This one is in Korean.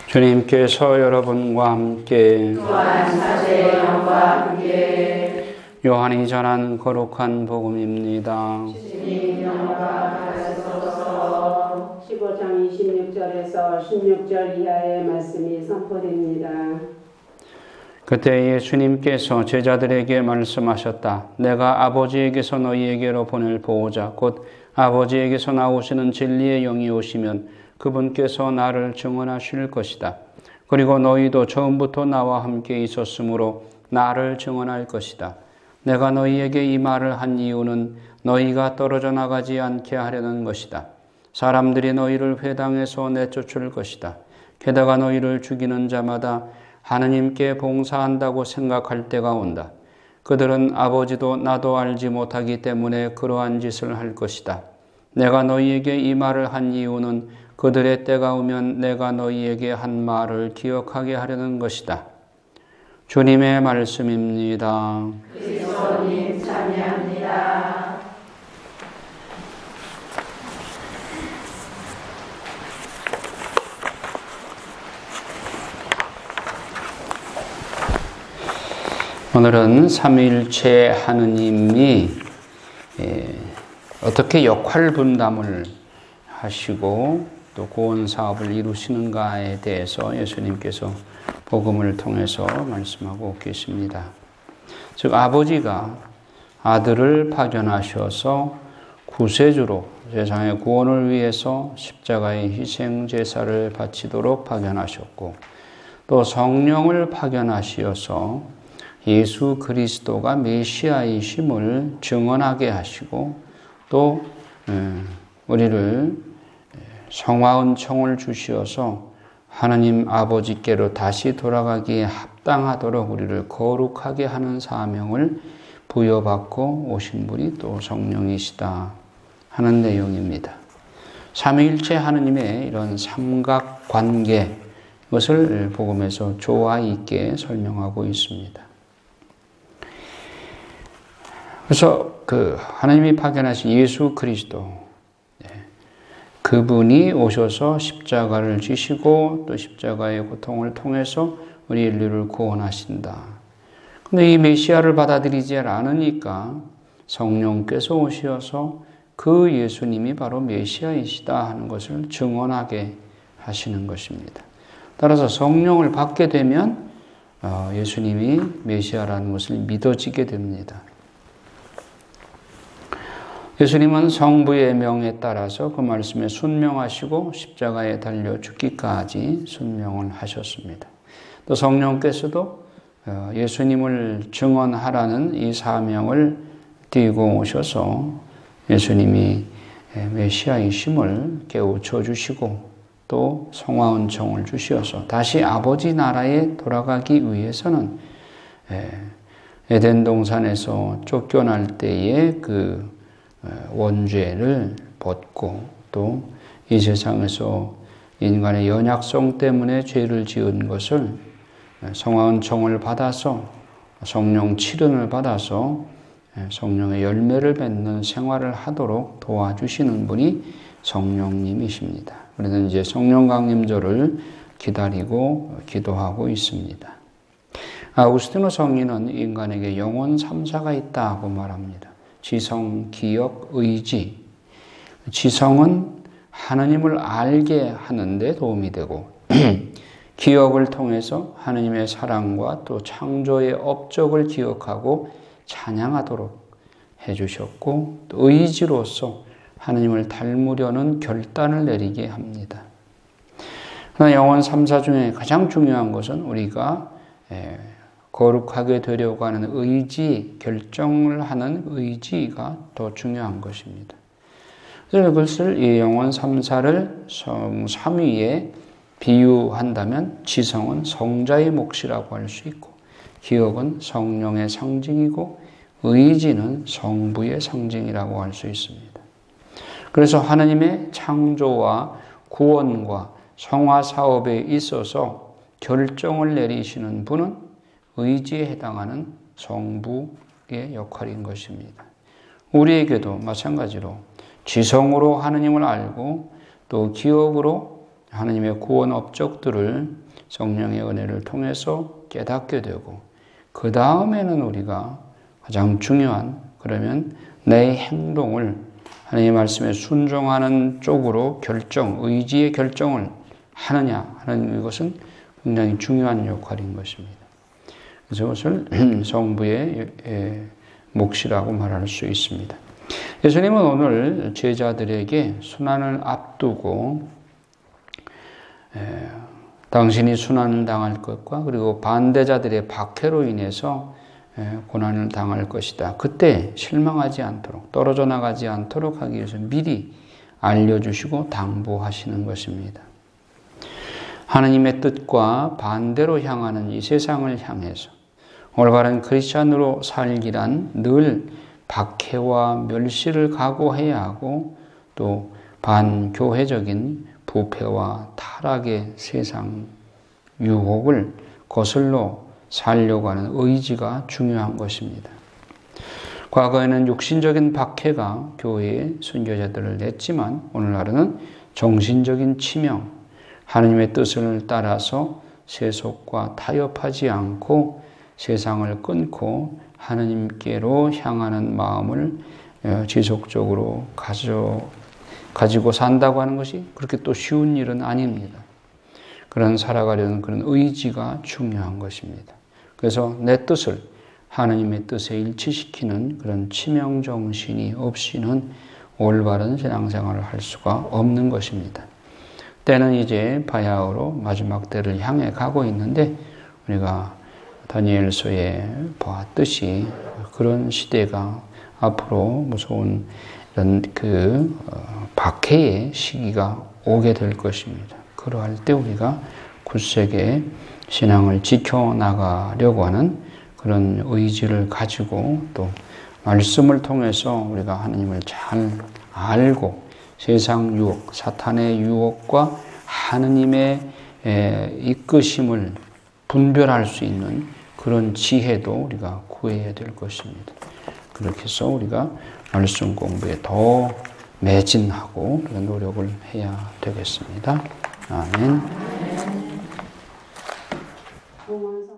주님께서 여러분과 함께 또한 사제의 영과 함께 요한이 전한 거룩한 복음입니다. 주님 영광 받으소서. 15장 26절에서 16절 이하의 말씀이 선포됩니다. 그때 예수님께서 제자들에게 말씀하셨다. 내가 아버지에게서 너희에게로 보낼 보호자 곧 아버지에게서 나오시는 진리의 영이 오시면 그분께서 나를 증언하실 것이다. 그리고 너희도 처음부터 나와 함께 있었으므로 나를 증언할 것이다. 내가 너희에게 이 말을 한 이유는 너희가 떨어져 나가지 않게 하려는 것이다. 사람들이 너희를 회당에서 내쫓을 것이다. 게다가 너희를 죽이는 자마다 하느님께 봉사한다고 생각할 때가 온다. 그들은 아버지도 나도 알지 못하기 때문에 그러한 짓을 할 것이다. 내가 너희에게 이 말을 한 이유는 그들의 때가 오면 내가 너희에게 한 말을 기억하게 하려는 것이다. 주님의 말씀입니다. 그리스도님 찬양합니다. 오늘은 삼위일체 하느님이 어떻게 역할 분담을 하시고 또 구원 사업을 이루시는가에 대해서 예수님께서 복음을 통해서 말씀하고 계십니다. 즉 아버지가 아들을 파견하셔서 구세주로 세상의 구원을 위해서 십자가의 희생 제사를 바치도록 파견하셨고 또 성령을 파견하시어서 예수 그리스도가 메시아이심을 증언하게 하시고 또 우리를 성화은총을 주시어서 하나님 아버지께로 다시 돌아가기에 합당하도록 우리를 거룩하게 하는 사명을 부여받고 오신 분이 또 성령이시다 하는 내용입니다. 삼위일체 하느님의 이런 삼각관계, 이것을 복음에서 조화 있게 설명하고 있습니다. 그래서 하나님이 파견하신 예수 그리스도, 그분이 오셔서 십자가를 지시고 또 십자가의 고통을 통해서 우리 인류를 구원하신다. 그런데 이 메시아를 받아들이지 않으니까 성령께서 오셔서 그 예수님이 바로 메시아이시다 하는 것을 증언하게 하시는 것입니다. 따라서 성령을 받게 되면 예수님이 메시아라는 것을 믿어지게 됩니다. 예수님은 성부의 명에 따라서 그 말씀에 순명하시고 십자가에 달려 죽기까지 순명을 하셨습니다. 또 성령께서도 예수님을 증언하라는 이 사명을 띠고 오셔서 예수님이 메시아이심을 깨우쳐 주시고 또 성화은총을 주시어서 다시 아버지 나라에 돌아가기 위해서는 에덴 동산에서 쫓겨날 때의 그 원죄를 벗고 또 이 세상에서 인간의 연약성 때문에 죄를 지은 것을 성화은총을 받아서 성령 칠은을 받아서 성령의 열매를 맺는 생활을 하도록 도와주시는 분이 성령님이십니다. 우리는 이제 성령 강림절을 기다리고 기도하고 있습니다. 아우구스티노 성인은 인간에게 영혼 3사가 있다고 말합니다. 지성, 기억, 의지. 지성은 하나님을 알게 하는 데 도움이 되고 기억을 통해서 하나님의 사랑과 또 창조의 업적을 기억하고 찬양하도록 해주셨고 또 의지로서 하나님을 닮으려는 결단을 내리게 합니다. 그러나 영혼 3사 중에 가장 중요한 것은 우리가 거룩하게 되려고 하는 의지, 결정을 하는 의지가 더 중요한 것입니다. 그래서 그것을 이 영혼 3사를 3위에 비유한다면 지성은 성자의 몫이라고 할 수 있고 기억은 성령의 상징이고 의지는 성부의 상징이라고 할 수 있습니다. 그래서 하나님의 창조와 구원과 성화 사업에 있어서 결정을 내리시는 분은 의지에 해당하는 성부의 역할인 것입니다. 우리에게도 마찬가지로 지성으로 하느님을 알고 또 기억으로 하나님의 구원 업적들을 성령의 은혜를 통해서 깨닫게 되고 그 다음에는 우리가 가장 중요한 그러면 내 행동을 하나님의 말씀에 순종하는 쪽으로 의지의 결정을 하느냐 하는 이것은 굉장히 중요한 역할인 것입니다. 그래서 이것을 성부의 몫이라고 말할 수 있습니다. 예수님은 오늘 제자들에게 순환을 앞두고 당신이 순환을 당할 것과 그리고 반대자들의 박해로 인해서 고난을 당할 것이다. 그때 실망하지 않도록 떨어져 나가지 않도록 하기 위해서 미리 알려주시고 당부하시는 것입니다. 하나님의 뜻과 반대로 향하는 이 세상을 향해서 올바른 크리스찬으로 살기란 늘 박해와 멸시를 각오해야 하고 또 반교회적인 부패와 타락의 세상 유혹을 거슬러 살려고 하는 의지가 중요한 것입니다. 과거에는 육신적인 박해가 교회의 순교자들을 냈지만 오늘날은 정신적인 치명, 하나님의 뜻을 따라서 세속과 타협하지 않고 세상을 끊고 하나님께로 향하는 마음을 지속적으로 가지고 산다고 하는 것이 그렇게 또 쉬운 일은 아닙니다. 그런 살아가려는 그런 의지가 중요한 것입니다. 그래서 내 뜻을 하나님의 뜻에 일치시키는 그런 치명정신이 없이는 올바른 신앙생활을 할 수가 없는 것입니다. 때는 이제 바야흐로 마지막 때를 향해 가고 있는데 우리가 다니엘서에 보았듯이 그런 시대가 앞으로 무서운 이런 박해의 시기가 오게 될 것입니다. 그러할 때 우리가 굳세게 신앙을 지켜나가려고 하는 그런 의지를 가지고 또 말씀을 통해서 우리가 하나님을 잘 알고 세상 유혹, 사탄의 유혹과 하나님의 이끄심을 분별할 수 있는 그런 지혜도 우리가 구해야 될 것입니다. 그렇게 해서 우리가 말씀 공부에 더 매진하고 노력을 해야 되겠습니다. 아멘.